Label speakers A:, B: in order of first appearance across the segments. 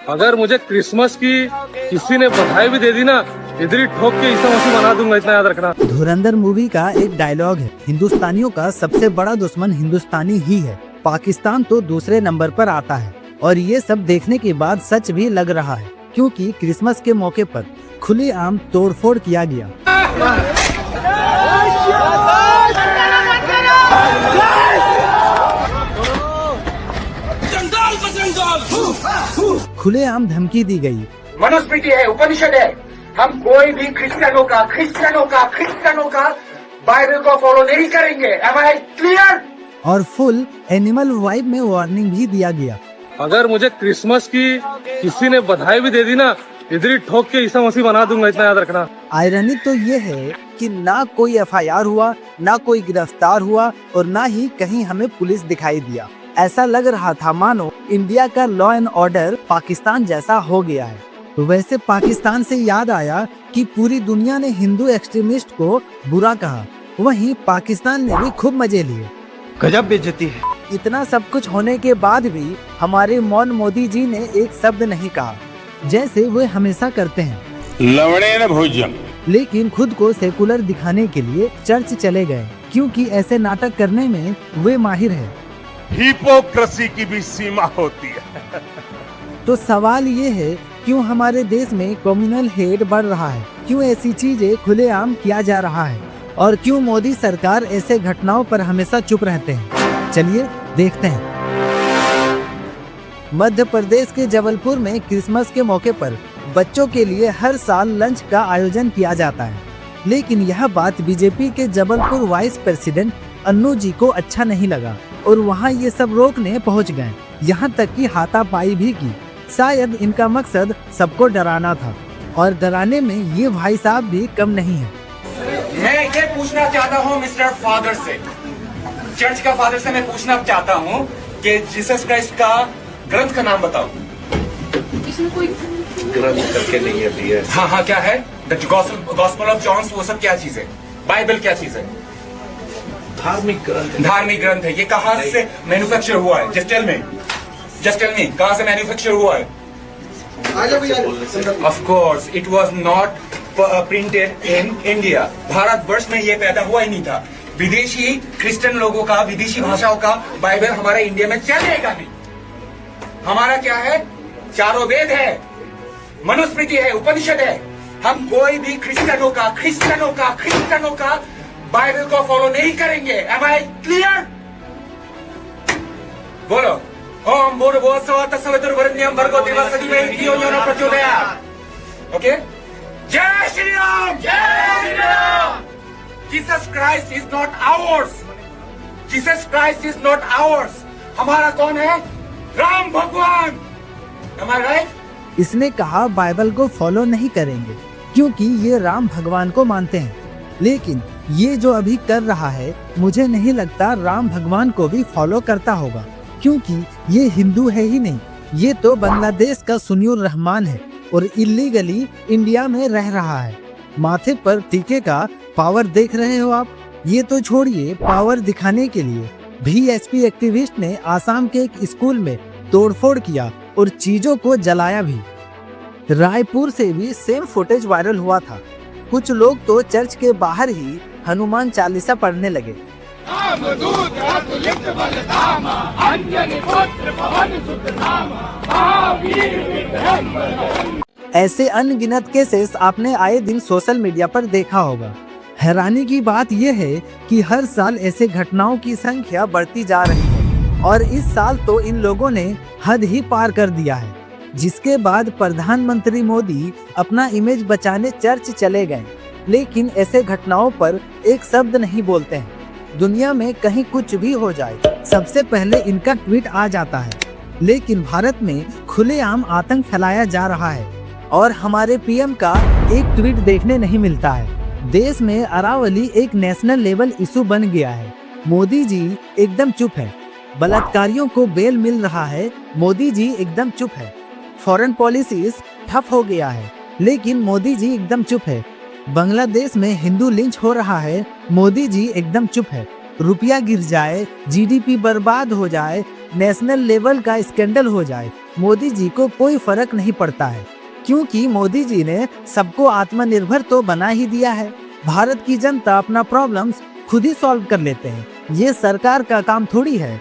A: अगर मुझे क्रिसमस की किसी ने बधाई भी दे दी ना, इधर ही ठोक के ईसा मसीह बना दूंगा, इतना याद रखना।
B: धुरंधर मूवी का एक डायलॉग है, हिंदुस्तानियों का सबसे बड़ा दुश्मन हिंदुस्तानी ही है, पाकिस्तान तो दूसरे नंबर पर आता है। और ये सब देखने के बाद सच भी लग रहा है, क्योंकि क्रिसमस के मौके पर खुलेआम तोड़फोड़ किया गया। खुलेआम धमकी दी गई।
C: मनुस्मृति है, उपनिषद है, हम कोई भी क्रिश्चियनों का बाइबल को फॉलो नहीं करेंगे। Am I clear?
B: और फुल एनिमल वाइब में वार्निंग भी दिया गया।
A: अगर मुझे क्रिसमस की किसी ने बधाई भी दे दी ना, इधर ही ठोक के ईसा मसीह बना दूंगा, इतना याद रखना।
B: आयरनी तो ये है कि ना कोई FIR हुआ, ना कोई गिरफ्तार हुआ और ना ही कहीं हमें पुलिस दिखाई दिया। ऐसा लग रहा था मानो इंडिया का लॉ एंड ऑर्डर पाकिस्तान जैसा हो गया है। वैसे पाकिस्तान से याद आया कि पूरी दुनिया ने हिंदू एक्सट्रीमिस्ट को बुरा कहा, वहीं पाकिस्तान ने भी खूब मजे लिए।
D: गजब बेइज्जती है।
B: इतना सब कुछ होने के बाद भी हमारे मौन मोदी जी ने एक शब्द नहीं कहा, जैसे वे हमेशा करते हैं।
E: लवणे न भोजन।
B: लेकिन खुद को सेकुलर दिखाने के लिए चर्च चले गए, क्योंकि ऐसे नाटक करने में वे माहिर है।
E: हिपोक्रेसी की भी सीमा होती है।
B: तो सवाल ये है, क्यों हमारे देश में कम्युनल हेट बढ़ रहा है, क्यों ऐसी चीजें खुलेआम किया जा रहा है, और क्यों मोदी सरकार ऐसे घटनाओं पर हमेशा चुप रहते हैं। चलिए देखते हैं। मध्य प्रदेश के जबलपुर में क्रिसमस के मौके पर बच्चों के लिए हर साल लंच का आयोजन किया जाता है, लेकिन यह बात बीजेपी के जबलपुर वाइस प्रेसिडेंट अन्नू जी को अच्छा नहीं लगा और वहां ये सब रोकने पहुंच गए, यहाँ तक कि हाथापाई भी की। शायद इनका मकसद सबको डराना था, और डराने में ये भाई साहब भी कम नहीं है।
C: मैं ये पूछना चाहता हूँ मिस्टर फादर से, चर्च का फादर से मैं पूछना चाहता हूँ कि जीसस क्राइस्ट का ग्रंथ का नाम बताओ।
F: इसमें कोई
C: ग्रंथ करके नहीं है भैया। हाँ, क्या है? द गॉस्पेल ऑफ जॉन, वो सब क्या चीज है? बाइबल क्या चीज है? धार्मिक ग्रंथ है। ये कहाँ से मैन्युफैक्चर हुआ है? जस्ट टेल मी कहाँ से मैन्युफैक्चर हुआ है? Of course it was not printed in India. Bharatvarsh में ये पैदा हुआ ही नहीं था। विदेशी क्रिश्चियन लोगों का, विदेशी भाषाओं का बाइबल हमारे इंडिया में चलेगा नहीं। हमारा क्या है? चारों वेद है, मनुस्मृति है, उपनिषद है। हम कोई भी क्रिश्चियनों का बाइबल को फॉलो नहीं करेंगे। Am I clear? बोलो। ओम भूर्भुवस्सुवः तत्सवितुर्वरेण्यं भर्गो देवस्य धीमहि धियो यो न प्रचोदयात्। ओके? जय श्री राम। जय Shri Ram. Jesus Christ is not hours. Jesus Christ is not hours. हमारा कौन है? राम भगवान। Am I right?
B: इसने कहा बाइबल को फॉलो नहीं करेंगे, क्योंकि ये राम भगवान को मानते हैं। लेकिन ये जो अभी कर रहा है, मुझे नहीं लगता राम भगवान को भी फॉलो करता होगा, क्योंकि ये हिंदू है ही नहीं। ये तो बांग्लादेश का सुन्नियुर रहमान है और इलीगली इंडिया में रह रहा है। माथे पर टीके का पावर देख रहे हो आप? ये तो छोड़िए, पावर दिखाने के लिए VSP एक्टिविस्ट ने आसाम के एक स्कूल में तोड़फोड़ किया और चीजों को जलाया भी। रायपुर से भी सेम फुटेज वायरल हुआ था। कुछ लोग तो चर्च के बाहर ही हनुमान चालीसा पढ़ने लगे। ऐसे अनगिनत केसेस आपने आए दिन सोशल मीडिया पर देखा होगा। हैरानी की बात यह है कि हर साल ऐसे घटनाओं की संख्या बढ़ती जा रही है, और इस साल तो इन लोगों ने हद ही पार कर दिया है, जिसके बाद प्रधानमंत्री मोदी अपना इमेज बचाने चर्च चले गए, लेकिन ऐसे घटनाओं पर एक शब्द नहीं बोलते हैं। दुनिया में कहीं कुछ भी हो जाए, सबसे पहले इनका ट्वीट आ जाता है। लेकिन भारत में खुलेआम आतंक फैलाया जा रहा है और हमारे PM का एक ट्वीट देखने नहीं मिलता है। देश में अरावली एक नेशनल लेवल इशू बन गया है। मोदी जी एकदम चुप है। बलात्कारियों को बेल मिल रहा है, मोदी जी एकदम चुप है। फॉरेन पॉलिसीज ठप हो गया है, लेकिन मोदी जी एकदम चुप है। बांग्लादेश में हिंदू लिंच हो रहा है, मोदी जी एकदम चुप है। रुपया गिर जाए, GDP बर्बाद हो जाए, नेशनल लेवल का स्कैंडल हो जाए, मोदी जी को कोई फर्क नहीं पड़ता है, क्योंकि मोदी जी ने सबको आत्मनिर्भर तो बना ही दिया है। भारत की जनता अपना प्रॉब्लम्स खुद ही सॉल्व कर लेते हैं, ये सरकार का काम थोड़ी है।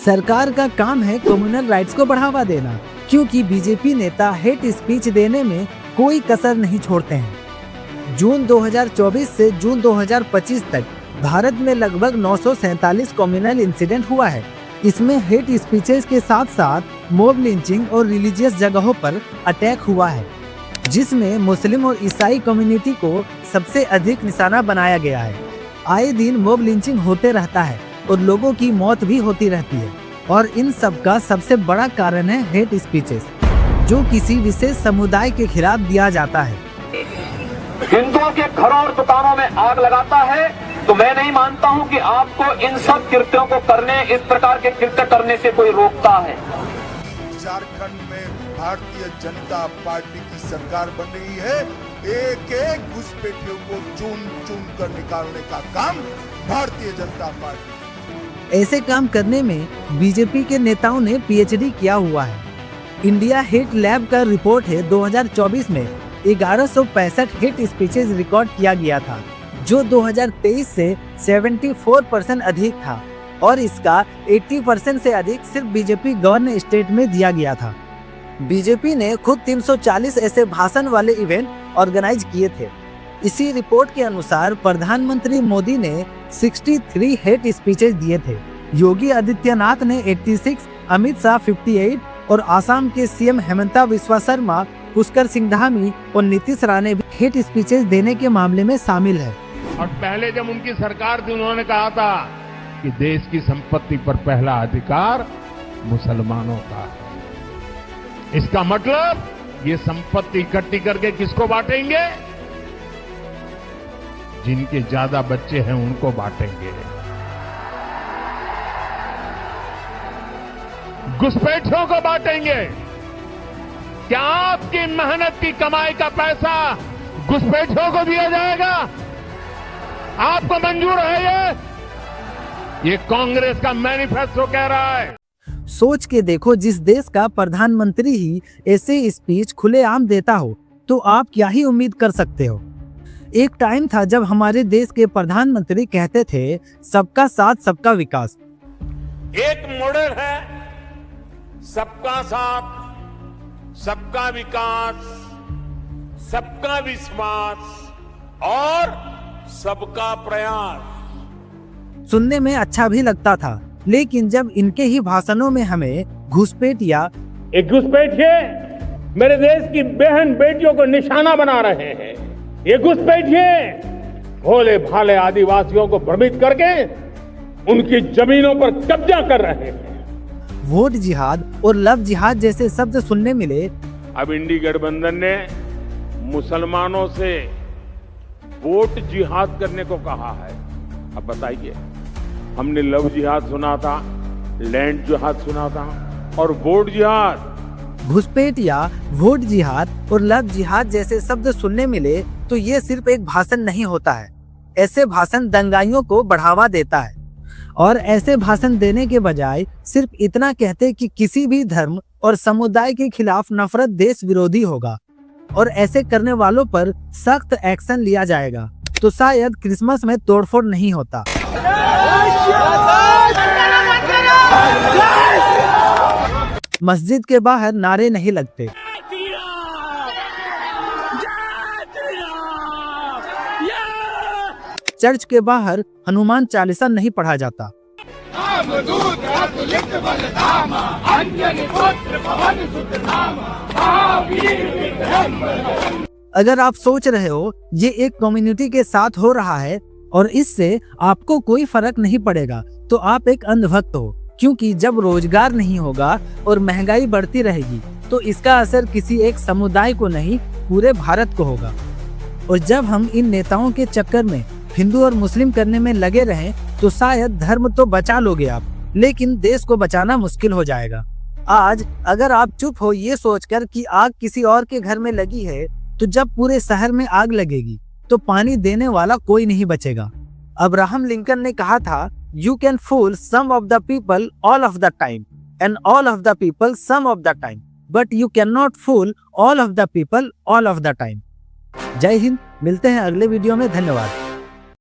B: सरकार का काम है कम्युनल राइट्स को बढ़ावा देना, क्योंकि बीजेपी नेता हेट स्पीच देने में कोई कसर नहीं छोड़ते हैं। जून 2024 से जून 2025 तक भारत में लगभग 947 कम्युनल इंसिडेंट हुआ है। इसमें हेट स्पीचेस के साथ साथ मॉब लिंचिंग और रिलीजियस जगहों पर अटैक हुआ है, जिसमें मुस्लिम और ईसाई कम्युनिटी को सबसे अधिक निशाना बनाया गया है। आए दिन मॉब लिंचिंग होते रहता है और लोगों की मौत भी होती रहती है, और इन सब का सबसे बड़ा कारण है हेट स्पीचेस, जो किसी विशेष समुदाय के खिलाफ दिया जाता है।
D: हिंदुओं के घरों और दुकानों में आग लगाता है, तो मैं नहीं मानता हूं कि आपको इन सब कृत्यों को करने, इस प्रकार के कृत्य करने से कोई रोकता है।
G: झारखंड में भारतीय जनता पार्टी की सरकार बन रही है। एक एक घुसपैठियों को चुन चुन कर निकालने का काम भारतीय जनता पार्टी।
B: ऐसे काम करने में बीजेपी के नेताओं ने पीएचडी किया हुआ है। इंडिया हेट लैब का रिपोर्ट है 2024 में 1165 हेट स्पीचेस रिकॉर्ड किया गया था, जो 2023 से 74% अधिक था, और इसका 80% से अधिक सिर्फ बीजेपी गवर्नर स्टेट में दिया गया था। बीजेपी ने खुद 340 ऐसे भाषण वाले इवेंट ऑर्गेनाइज किए थे। इसी रिपोर्ट के अनुसार प्रधानमंत्री मोदी ने 63 हेट स्पीचेस दिए थे, योगी आदित्यनाथ ने 86, अमित शाह 58 और आसाम के सीएम हेमंता बिस्वा शर्मा, पुष्कर सिंह धामी और नीतीश राणे भी हेट स्पीचेस देने के मामले में शामिल है।
E: और पहले जब उनकी सरकार थी उन्होंने कहा था कि देश की संपत्ति पर पहला अधिकार मुसलमानों का है। इसका मतलब ये संपत्ति इकट्ठी करके किसको बांटेंगे? जिनके ज्यादा बच्चे हैं उनको बांटेंगे। घुसपैठियों को बांटेंगे। क्या आपकी मेहनत की कमाई का पैसा घुसपैठियों को दिया जाएगा? आपको मंजूर है? ये कांग्रेस का मैनिफेस्टो कह रहा है।
B: सोच के देखो, जिस देश का प्रधानमंत्री ही ऐसे स्पीच खुलेआम देता हो, तो आप क्या ही उम्मीद कर सकते हो। एक टाइम था जब हमारे देश के प्रधानमंत्री कहते थे, सबका साथ सबका विकास।
E: एक मॉडल है सबका साथ, सबका विकास, सबका विश्वास और सबका प्रयास।
B: सुनने में अच्छा भी लगता था, लेकिन जब इनके ही भाषणों में हमें घुसपैठ या
E: एक घुसपैठिए मेरे देश की बहन बेटियों को निशाना बना रहे हैं। ये घुसपैठिए भोले भाले आदिवासियों को भ्रमित करके उनकी जमीनों पर कब्जा कर रहे हैं।
B: वोट जिहाद और लव जिहाद जैसे शब्द सुनने मिले।
E: अब इंडी गठबंधन ने मुसलमानों से वोट जिहाद करने को कहा है। अब बताइए, हमने लव जिहाद सुना था, लैंड जिहाद सुना था, और वोट जिहाद।
B: घुसपैठ या वोट जिहाद और लव जिहाद जैसे शब्द सुनने मिले तो ये सिर्फ एक भाषण नहीं होता है। ऐसे भाषण दंगाइयों को बढ़ावा देता है, और ऐसे भाषण देने के बजाय सिर्फ इतना कहते कि किसी भी धर्म और समुदाय के खिलाफ नफरत देश विरोधी होगा और ऐसे करने वालों पर सख्त एक्शन लिया जाएगा, तो शायद क्रिसमस में तोड़फोड़ नहीं होता। मस्जिद के बाहर नारे नहीं लगते, चर्च के बाहर हनुमान चालीसा नहीं पढ़ा जाता। अगर आप सोच रहे हो ये एक कम्युनिटी के साथ हो रहा है और इससे आपको कोई फर्क नहीं पड़ेगा, तो आप एक अंधभक्त हो, क्योंकि जब रोजगार नहीं होगा और महंगाई बढ़ती रहेगी तो इसका असर किसी एक समुदाय को नहीं, पूरे भारत को होगा। और जब हम इन नेताओं के चक्कर में हिंदू और मुस्लिम करने में लगे रहें तो शायद धर्म तो बचा लोगे आप, लेकिन देश को बचाना मुश्किल हो जाएगा। आज अगर आप चुप हो ये सोचकर कि आग किसी और के घर में लगी है, तो जब पूरे शहर में आग लगेगी तो पानी देने वाला कोई नहीं बचेगा। अब्राहम लिंकन ने कहा था, you can fool some of the people all of the time, and all of the people some of the time, but you cannot fool all of the people all of the time. जय हिंद, मिलते हैं अगले video में, धन्यवाद।